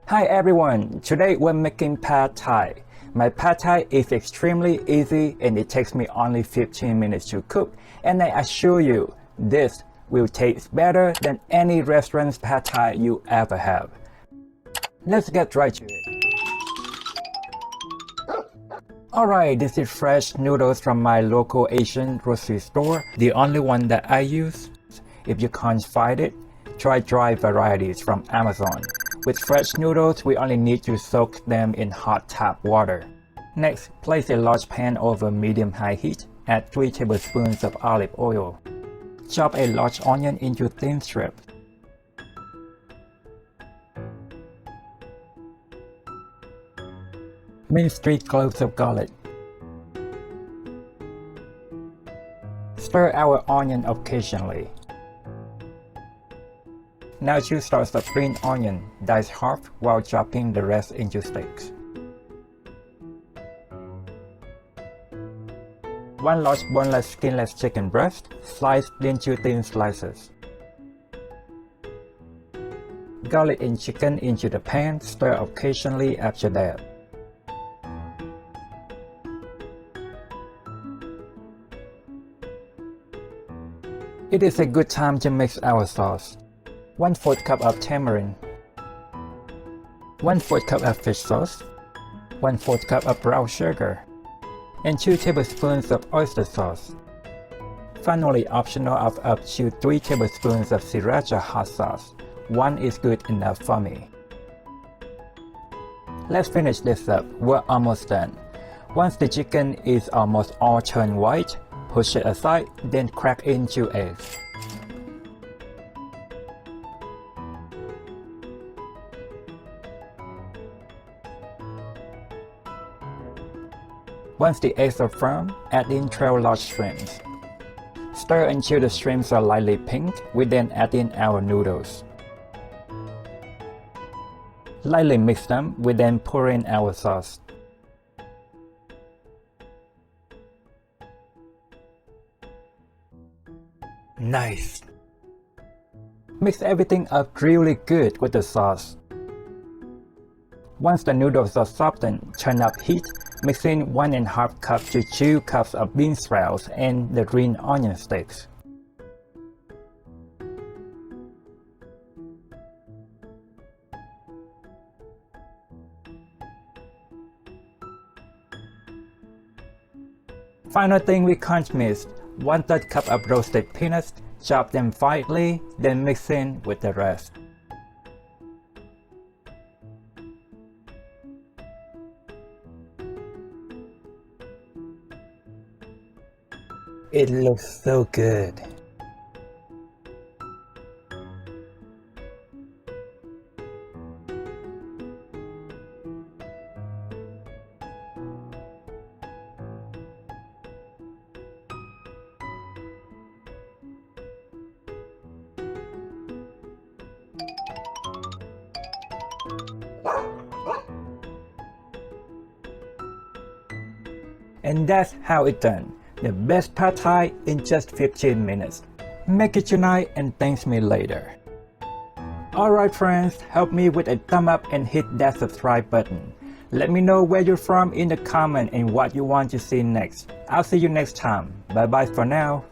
Hi everyone, today we're making pad thai. My pad thai is extremely easy and it takes me only 15 minutes to cook, and I assure you, this will taste better than any restaurant's pad thai you ever have. Let's get right to it. Alright, this is fresh noodles from my local Asian grocery store, the only one that I use. If you can't find it, try dry varieties from Amazon. With fresh noodles, we only need to soak them in hot tap water. Next, place a large pan over medium-high heat. Add 3 tablespoons of olive oil. Chop a large onion into thin strips. Mince 3 cloves of garlic. Stir our onion occasionally. Now choose stars of green onion, dice half while chopping the rest into sticks. 1 large boneless skinless chicken breast, sliced into thin slices. Garlic and chicken into the pan, stir occasionally after that. It is a good time to mix our sauce. 1/4 cup of tamarind, 1/4 cup of fish sauce, 1/4 cup of brown sugar, and 2 tablespoons of oyster sauce. Finally, optional of up to 3 tablespoons of sriracha hot sauce. 1 is good enough for me. Let's finish this up. We're almost done. Once the chicken is almost all turned white, push it aside, then crack into eggs. Once the eggs are firm, add in 12 large shrimps. Stir until the shrimps are lightly pink. We then add in our noodles. Lightly mix them. We then pour in our sauce. Nice! Mix everything up really good with the sauce. Once the noodles are softened, turn up heat. Mix in 1½ cup to 2 cups of bean sprouts and the green onion sticks. Final thing we can't miss, 1/3 cup of roasted peanuts. Chop them finely, then mix in with the rest. It looks so good. And that's how it's done. The best pad thai in just 15 minutes. Make it tonight and thank me later. Alright friends, help me with a thumb up and hit that subscribe button. Let me know where you're from in the comment and what you want to see next. I'll see you next time. Bye bye for now.